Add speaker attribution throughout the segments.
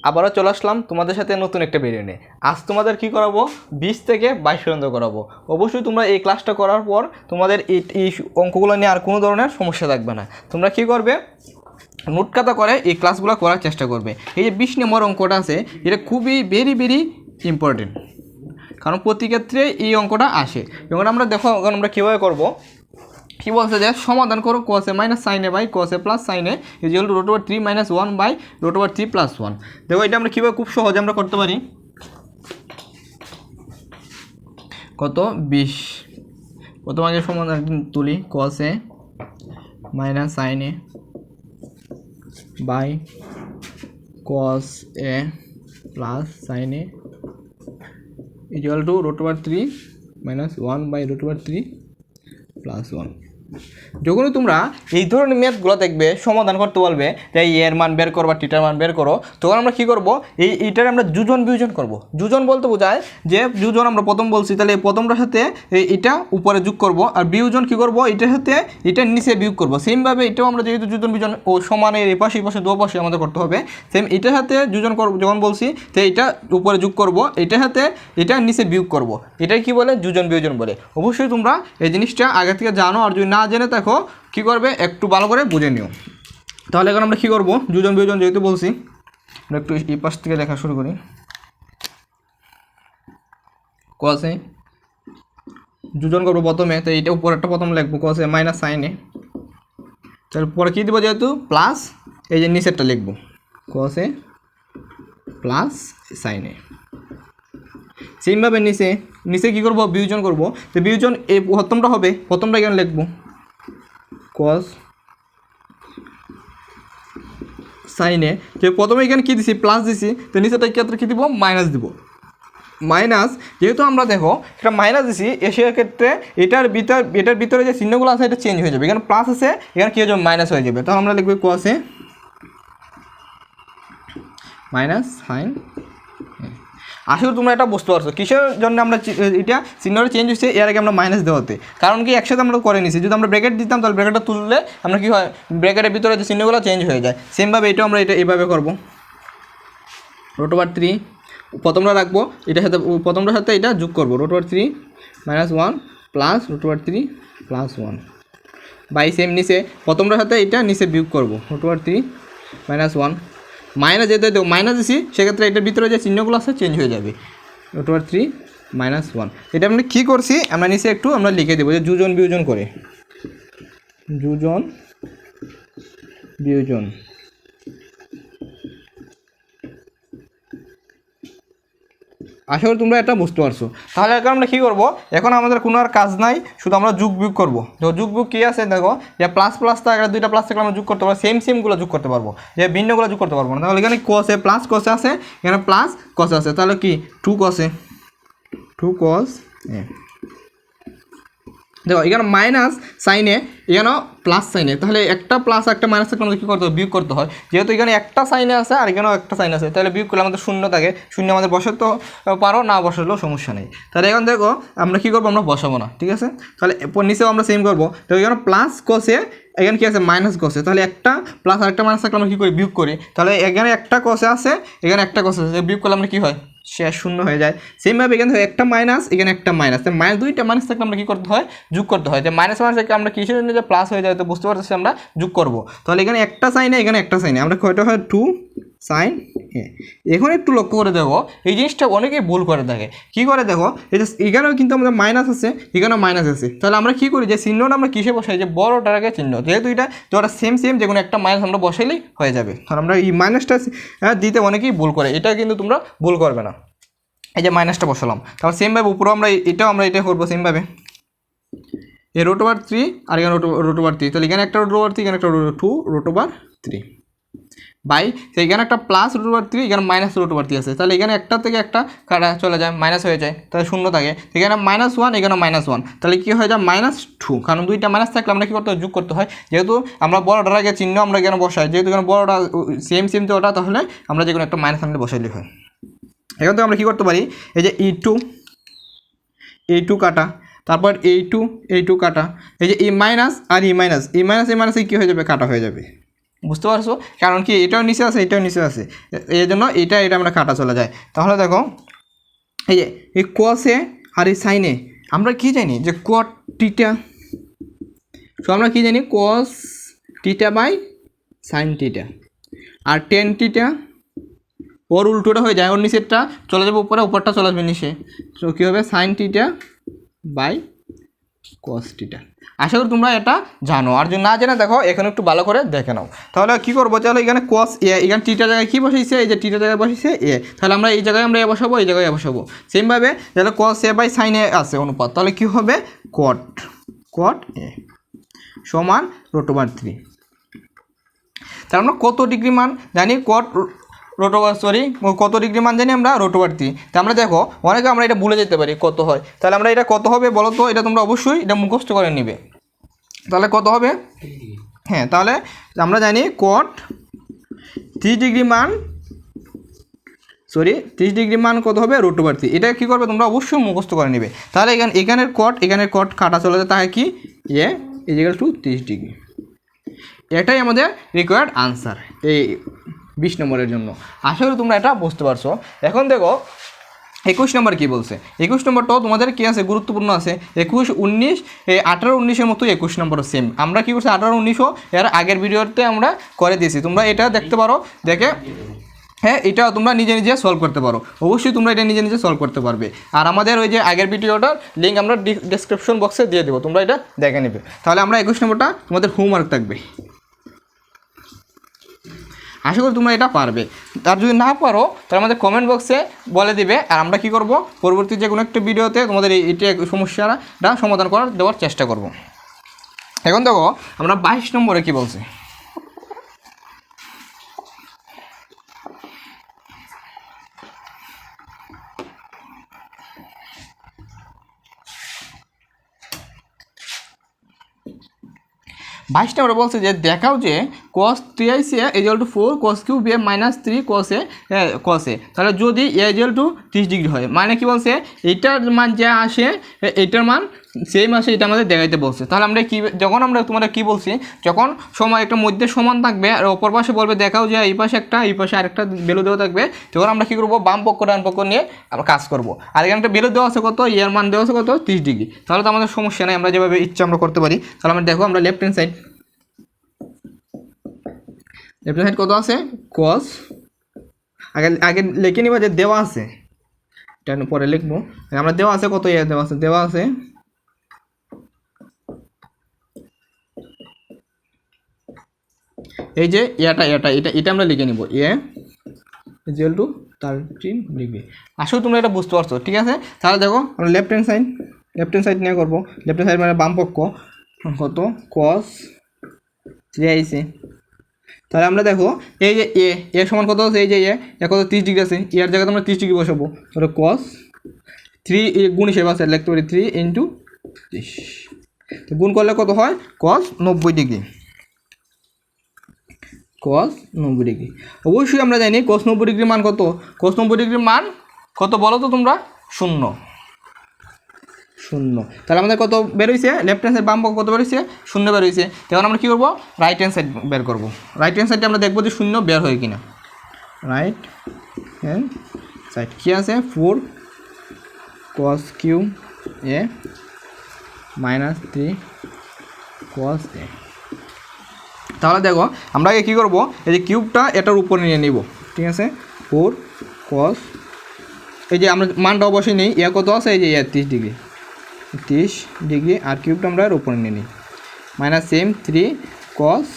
Speaker 1: আবারও চলে আসলাম তোমাদের সাথে নতুন একটা ভিডিও নিয়ে। আজ তোমাদের কি করাবো, 20 থেকে 22 পর্যন্ত করাবো। অবশ্যই তোমরা এই ক্লাসটা করার পর তোমাদের এই অঙ্কগুলো নিয়ে আর কোনো ধরনের সমস্যা থাকবে না। তোমরা কি করবে, নোট খাতা করে এই ক্লাসগুলো করার চেষ্টা করবে। এই যে 20 নম্বর অঙ্কটা আছে, এটা খুবই ভেরি ইম্পর্টেন্ট, কারণ প্রতি ক্ষেত্রে এই অঙ্কটা আসে। এবং আমরা দেখো আমরা কীভাবে করবো, কি বলছে যে সমাধান করো cos a minus sine a by cos a plus sine a equal to root over 3 minus 1 by root over 3 plus 1। দেখো এটা আমরা কীভাবে খুব সহজে আমরা করতে পারি। কত 20, প্রথম আগে সমাধান তুলি cos a minus sine a by cos a plus sine a equal to root over 3 minus 1 by root over 3 plus 1। যখনই তোমরা এই ধরনের ম্যাথগুলো দেখবে সমাধান করতে বলবে যে এর মান বের করো বা টিটার মান বের করো, তখন আমরা কী করবো, এইটার আমরা যোজন বিয়োজন করব। যোজন বলতে বোঝায় যে যোজন আমরা প্রথম বলছি, তাহলে এই প্রথমটার সাথে এটা উপরে যোগ করব, আর বিয়োজন কী করব, এটার সাথে এটার নিচে বিয়োগ করব। সেমভাবে এটাও আমরা যেহেতু যোজন বিয়োজন ও সমানের এই পাশে দু পাশে আমাদের করতে হবে, সেম এটার সাথে যোজন করব যখন বলছি, তো এটা উপরে যোগ করব, এটার সাথে এটা নিচে বিয়োগ করব। এটাই কি বলে, যোজন বিয়োজন বলে। অবশ্যই তোমরা এই জিনিসটা আগে থেকে জানো, আর যদি না জেনে দেখো কী করবে, একটু ভালো করে বুঝে নিও। তাহলে এখন আমরা কী করবো, যোজন বিয়োজন যেহেতু বলছি, আমরা একটু এই পাশ থেকে দেখা শুরু করি। cos a যোজন করবো প্রথমে, তো এইটা উপরেরটা প্রথম লিখবো cos a মাইনাস সাইন এ, তাহলে পরে কী দেবো, যেহেতু প্লাস এই যে নিচেরটা লিখবো cos a প্লাস সাইন এ। সেমভাবে নিচে কী করবো, বিয়োজন করবো। তো বিয়োজন এই প্রথমটা হবে, প্রথমটা এখানে লিখবো cos সাইনে, যে প্রথমে এখানে কী দিছি, প্লাস দিছি, তো নিচেটা ক্ষেত্রে কী দিব, মাইনাস দিব। মাইনাস যেহেতু আমরা দেখো এটা মাইনাস দিছি, এশিয়ার ক্ষেত্রে এটার ভিতরে যে চিহ্নগুলো আছে এটা চেঞ্জ হয়ে যাবে। এখানে প্লাস আছে, এখানে কী হয়ে যাবে, মাইনাস হয়ে যাবে। তখন আমরা লিখবো cos a মাইনাস সাইন। আসলে তোমরা এটা বুঝতে পারছো কিসের জন্য আমরা এটা চিহ্নটা চেঞ্জ হচ্ছে, এর আগে আমরা মাইনাস দেওয়াতে, কারণ কি একসাথে আমরা করে নিছি। যদি আমরা ব্র্যাকেট দিতাম তাহলে ব্র্যাকেটটা তুললে আমরা কী হয়, ব্র্যাকেটের ভিতরে যে চিহ্নগুলো চেঞ্জ হয়ে যায়। সেমভাবে এটাও আমরা এটা এইভাবে করবো, রুট ওভার 3 প্রথমটা রাখবো, এটার সাথে প্রথমটার সাথে এটা যোগ করবো, root over 3 minus 1 plus root over 3 plus 1 by same নিচে প্রথমটার সাথে এটা নিচে বিয়োগ করবো, রুট ওভার 3 মাইনাস 1 মাইনাস যেতে দেবো, মাইনাস দিছি সেক্ষেত্রে এটার ভিতরে যে চিহ্নগুলো আছে চেঞ্জ হয়ে যাবে, রুট ওভার 3 মাইনাস 1। এটা আমরা কী করছি, আমরা নিচে একটু আমরা লিখে দেবো যে যোজন বিয়োজন করে, যোজন বিয়োজন। আশা করি তোমরা এটা বুঝতে পারছো। তাহলে এখন আমরা কী করবো, এখন আমাদের কোনো আর কাজ নাই, শুধু আমরা যোগ বিয়োগ করবো। যোগ বিয়োগ কী আছে দেখো, যে প্লাস প্লাস থাকলে দুইটা প্লাস থাকলে আমরা যোগ করতে পারবো, সেমগুলো যোগ করতে পারবো, যে ভিন্নগুলো যোগ করতে পারবো না। তাহলে এখানে cos a plus cos a আছে, এখানে প্লাস cos a আছে, তাহলে কি 2 cos a দেখো এখানে মাইনাস সাইনে, এখানেও প্লাস সাইনে, তাহলে একটা প্লাস একটা মাইনাস থাকলে আমাদের কী করতে হবে, বিয়োগ করতে হয়। যেহেতু এখানে একটা সাইনে আছে আর এখানেও একটা সাইন আছে, তাহলে বিয়োগ করলে আমাদের শূন্য থাকে, শূন্য আমাদের বসাতে পারো, না বসালেও সমস্যা নেই। তাহলে এখন দেখো আমরা কী করবো, আমরা বসাবো না, ঠিক আছে। তাহলে নিচেও আমরা সেম করবো, তো এখানে প্লাস cos a, এখানে কী আছে, মাইনাস cos a, তাহলে একটা প্লাস আর একটা মাইনাস থাকলে আমরা কী করি, বিয়োগ করি। তাহলে এখানে একটা cos a আছে, এখানে একটা cos a আছে, বিয়োগ করলে আমরা কী হয়, শেষ শূন্য হয়ে যায়। সেমভাবে এখানে একটা মাইনাস, এখানে একটা মাইনাস, মাইনাস দুইটা মাইনাস থাকলে আমরা কী করতে হয়, যোগ করতে হয়। যে মাইনাস মাইনাস থেকে আমরা কিসের জন্য যে প্লাস হয়ে যায়, তো বুঝতে পারতেছি আমরা যোগ করবো। তাহলে এখানে একটা সাইনে, এখানে একটা সাইনে, আমরা কয়টা হয় 2 সাইন এ। এখন একটু লক্ষ্য করে দেখো, এই জিনিসটা অনেকেই ভুল করে থাকে। কী করে দেখো, এই যে এখানেও কিন্তু আমাদের মাইনাস আছে, এখানেও মাইনাস আছে, তাহলে আমরা কী করি, যে চিহ্নটা আমরা কিসে বসাই, যে বড়টার আগে চিহ্ন, যেহেতু এটা যেটা সেম যে কোনো একটা মাইনাস আমরা বসাইলেই হয়ে যাবে। আর আমরা এই মাইনাসটা দিতে অনেকেই ভুল করে, এটা কিন্তু তোমরা ভুল করবে না। এই যে মাইনাসটা বসালাম, তারপর সেমভাবে উপরেও আমরা এটা করবো সেমভাবে, এই রুট ওভার 3 আর এখানে রুট ওভার 3, তাহলে এখানে একটা রুট ওভার 3, এখানে একটা 2 রুট ওভার 3 বাই, তো এখানে একটা প্লাস রুট ওভার 3, এখানে মাইনাস রুট ওভার 3 আছে, তাহলে এখানে একটা থেকে একটা কাটা চলে যায়, মাইনাস হয়ে যায়, তাহলে শূন্য থাকে। এখানে -1, এখানে -1, তাহলে কী হয়ে যায়, -2, কারণ দুইটা মাইনাস থাকলে আমরা কী করতে হয়, যোগ করতে হয়। যেহেতু আমরা বড়টার আগে চিহ্ন আমরা এখানে বসাই, যেহেতু এখানে বড়টা সেম তো ওটা, তাহলে আমরা যে কোনো একটা মাইনাস আনলে বসাইলেই হয়। এখন তো আমরা কী করতে পারি, এই যে e2 কাটা, তারপর এই টু কাটা, এই যে ই মাইনাস আর ই মাইনাসে কী হয়ে যাবে, কাটা হয়ে যাবে। বুঝতে পারছো? কারণ কি এটাও নিচে আছে এটাও নিচে আছে, এই জন্য এটা আমরা কাটা চলে যায়। তাহলে দেখো এই যে এই কসে আর এই সাইনে আমরা কি জানি যে কট টিটা, তো আমরা কি জানি কস টিটা বাই সাইন টিটা, আর টেন টিটা ওর উল্টোটা হয়ে যায়, ওর নিচেরটা চলে যাবে উপরে, উপরটা চলে আসবে নিচে, তো কী হবে সাইন টিটা বাই কস টিটা। আশা করি তোমরা এটা জানো, আর যদি না জেনে দেখো এখানে একটু ভালো করে দেখে নাও। তাহলে কী করবো, চলো এখানে কস এ, এখানে টিটার জায়গায় কী বসেছে, এই যে টিটার জায়গায় বসেছে এ, তাহলে আমরা এই জায়গায় আমরা এ বসাবো, এই জায়গায় এ বসাবো। সেমভাবে তাহলে কস এ বাই সাইন এ আছে অনুপাত, তাহলে কী হবে কট এ সমান √3। তার আমরা কত ডিগ্রি মান জানি, কত ডিগ্রি মান জানি আমরা √3। তা আমরা দেখো অনেকে আমরা এটা ভুলে যেতে পারি কত হয়, তাহলে আমরা এটা কত হবে বলো তো, এটা তোমরা অবশ্যই এটা মুখস্থ করে নিবে। তাহলে কত হবে, হ্যাঁ তাহলে আমরা জানি কট 30 ডিগ্রি মান কত হবে √3। এটা কী করবে তোমরা অবশ্যই মুখস্থ করে নিবে। তাহলে এখানের কট কাটা চলে যায়, তাহলে কি এ = 30 ডিগ্রি। এটাই আমাদের রিকোয়ার্ড আনসার এই 20 নম্বরের জন্য। আশা করি তোমরা এটা বুঝতে পারছো। এখন দেখো 21 নম্বর কী বলছে। 21 নম্বরটাও তোমাদের কী আছে, গুরুত্বপূর্ণ আছে। 21, 19, এই 18, 19-এর মতো 21 নম্বরও সেম। আমরা কী করছি 18, 19ও এর আগের ভিডিওতে আমরা করে দিয়েছি, তোমরা এটা দেখতে পারো, দেখে হ্যাঁ এটা তোমরা নিজে নিজে সলভ করতে পারো। অবশ্যই তোমরা এটা নিজে নিজে সলভ করতে পারবে। আর আমাদের ওই যে আগের ভিডিওটার লিঙ্ক আমরা ডেসক্রিপশন বক্সে দিয়ে দেবো, তোমরা এটা দেখে নেবে। তাহলে আমরা 21 নম্বরটা তোমাদের হোমওয়ার্ক থাকবে, আশা করি তোমরা এটা পারবে। আর যদি না পারো তাহলে আমাদের কমেন্ট বক্সে বলে দিবে, আর আমরা কি করব পরবর্তী যে কোনো একটা ভিডিওতে তোমাদের এইটা সমস্যাটা সমাধান দেওয়ার চেষ্টা করব। এখন দেখো আমরা 22 নম্বরে কি বলছি। 22 নম্বরে বলছে যে দেখাও যে cos 3ic = 4 cos cube a - 3 cos a, তাহলে যদি a = 30 ডিগ্রি হয়, মানে কি বলছে এইটার মান যা আসে এইটার মান সেম আসে, এটা আমাদের দেখাইতে বলছে। তাহলে আমরা কি, যখন আমরা তোমরা কি বলছি, যখন সময় একটা মধ্যে সমান থাকবে আর অপর পাশে বলবে দেখাও যে এই পাশে একটা এই পাশে আরেকটা ভ্যালু দেওয়া থাকবে, তখন আমরা কী করবো বাম পক্ষ ডান পক্ষ নিয়ে আমরা কাজ করবো। আর এখানে একটা ভ্যালু দেওয়া আছে কত, এর মান দেওয়া আছে কত 30 ডিগ্রি, তাহলে তো আমাদের সমস্যা নেই, আমরা যেভাবে ইচ্ছা আমরা করতে পারি। তাহলে আমরা দেখো আমরা লেফট হ্যান্ড সাইড কত আছে cos, আগে লিখে নিবা যে দেওয়া আছে, এটা পরে লিখবো। আমরা দেওয়া আছে কত দেওয়া আছে এই যে এটা আমরা লিখে নিব a = 13 ডিগ্রি। আসলে তোমরা এটা বুঝতে পারছো, ঠিক আছে। তাহলে দেখো আমরা লেফট হ্যান্ড সাইড নিয়ে করবো। লেফট হ্যান্ড সাইড মানে বাম পক্ষ, কত cos 3ic। তাহলে আমরা দেখো এই যে এ সমান কত আছে, এই যে এ কত 30 ডিগ্রি আছে, এর জায়গায় আমরা 30 ডিগ্রি বসাবো। তাহলে cos 3 গুণ হিসেবে আছে, লিখতে পারি 3 × 30, তো গুণ করলে কত হয় cos 90 ডিগ্রি। cos 90 ডিগ্রি অবশ্যই আমরা জানি cos 90 ডিগ্রির মান কত, cos 90 ডিগ্রির মান কত বলো তো তোমরা, 0। তাহলে আমাদের কত বেরোইছে, লেফট হ্যান্ড সাইড বাম পক্ষ কত বেরোইছে, 0 বেরোইছে। তখন আমরা কী করবো রাইট হ্যান্ড সাইড বের করবো। রাইট হ্যান্ড সাইডে আমরা দেখবো যে 0 বের হয় কিনা। রাইট হ্যান্ড সাইড কী আছে 4 cos cube a - 3 cos a। তাহলে দেখো আমরা কী করবো, এই যে কিউবটা এটার উপরে নিয়ে নিব, ঠিক আছে। 4 cos, এই যে আমরা মানটা অবশ্যই নেই, কত আছে এই যে 30 ডিগ্রি, আর কিউবটা আমরা এর উপরে নিয়ে নিই -3 cos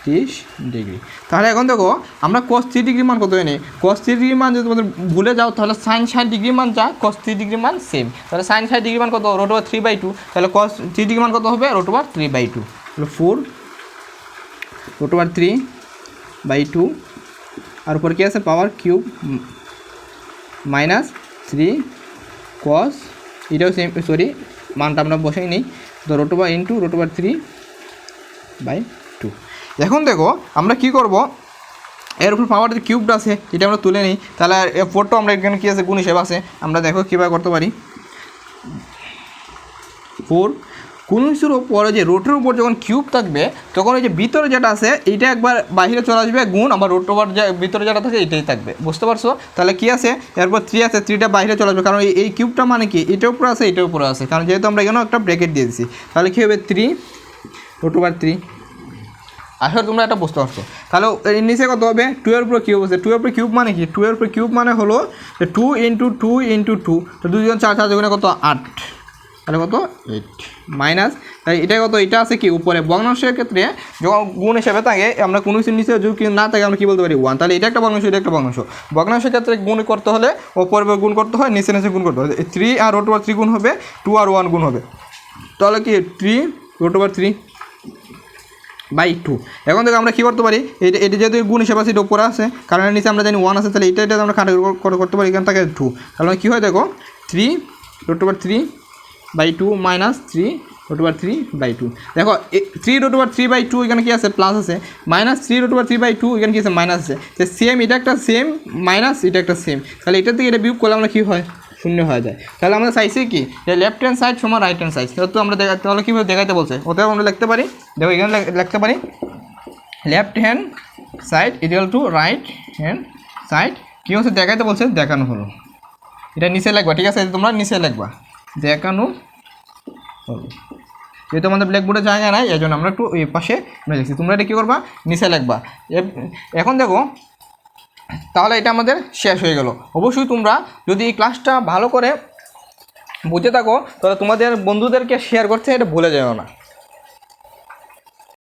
Speaker 1: 30 ডিগ্রি। তাহলে এখন দেখো আমরা cos 3 ডিগ্রি মান কত নিই, cos 3 ডিগ্রি মান যদি তোমাদের ভুলে যাও তাহলে sin 60 ডিগ্রি মান যা cos 3 ডিগ্রি মান সেম। তাহলে sin 60 ডিগ্রি মান কত √3/2, তাহলে cos 3 ডিগ্রি মান কত হবে √3/2, তাহলে 4 √3/2, আর উপর কি আছে পাওয়ার কিউব -3 cos, এটাও সেম, সরি মানটা আমরা বসাই নেই, তো √3/2। এখন দেখো আমরা কি করব, এর উপর পাওয়ার যে কিউবটা আছে এটা আমরা তুলে নিই। তাহলে 4টা আমরা এখানে কী আছে গুণ হিসেবে আছে, আমরা দেখো কীভাবে করতে পারি। 4 কোনো কিছুর উপরে যে রোটের উপর যখন কিউব থাকবে তখন ওই যে ভিতরে যেটা আছে এইটা একবার বাইরে চলে আসবে গুণ, আবার রোট ওভার যে ভিতরে যেটা থাকে এটাই থাকবে, বুঝতে পারছো? তাহলে কি আছে এরপর 3 আছে, 3টা বাইরে চলে আসবে, কারণ এই কিউবটা মানে কি এটার উপরে আছে এটার উপরে আছে, কারণ যেহেতু আমরা এখানেও একটা ব্র্যাকেট দিয়ে দিচ্ছি। তাহলে কী হবে 3 √3। আসলে তোমরা এটা বুঝতে পারছো। তাহলে এর নিচে কত হবে 2 এর উপরে কিউব আছে, 2 এর উপরে কিউব মানে কি 2 এর উপরে কিউব মানে হলো 2 × 2 × 2, তো 2 × 4 4 গুণে কত 8, তাহলে কত 8 মাইনাস, তাই এটা কত এটা আছে কি উপরে ভগ্নাংশের ক্ষেত্রে যখন গুণ হিসেবে থাকে আমরা কোনো কিছুর নিচে যদি না থাকে আমরা কী বলতে পারি 1, তাহলে এটা একটা ভগ্নাংশ এটা একটা ভগ্নাংশ। ভগ্নাংশের ক্ষেত্রে গুণ করতে হলে ওপরে গুণ করতে হয় নিচে নিচে গুণ করতে হয়, 3 আর √3 গুণ হবে 2 আর 1 গুণ হবে, তাহলে কি 3 √3/2। এখন থেকে আমরা কী করতে পারি এটা যেহেতু গুণ হিসেবে আছে এটা উপরে আছে, কারণ নিচে আমরা জানি 1 আছে, তাহলে এটা আমরা কাটা করতে পারি, এখান থেকে 2, তাহলে কী হয় দেখো 3 √3/2 মাইনাস 3 √3/2। দেখো 3 √3/2 এখানে কী আছে প্লাস আছে, মাইনাস 3 √3/2 এখানে কী আছে মাইনাস আছে, তো সেম এটা একটা সেম মাইনাস এটা একটা সেম, তাহলে এটার থেকে এটা বিয়োগ করলে আমরা কী হয় শূন্য হয়ে যায়। তাহলে আমরা চাইছি কি যে লেফট হ্যান্ড সাইড সমান রাইট হ্যান্ড সাইড, তো আমরা তাহলে কীভাবে দেখাইতে বলছে ওটাও আমরা লিখতে পারি, দেখো এখানে লিখতে পারি left hand side equal to right hand side, কী হচ্ছে দেখাইতে বলছে দেখানো হলো, এটা নিচে লিখবা, ঠিক আছে তোমরা নিচে লিখবা দেখানো হলো, যেহেতু আমাদের ব্ল্যাকবোর্ডে জায়গা নাই এই জন্য আমরা একটু এই পাশে লিখছি, তোমরা এটা কী করবা নিচে লিখবা। এখন দেখো তাহলে এটা আমাদের শেষ হয়ে গেল। অবশ্যই তোমরা যদি এই ক্লাসটা ভালো করে বুঝে থাকো তাহলে তোমাদের বন্ধুদেরকে শেয়ার করতে এটা ভুলে যেও না।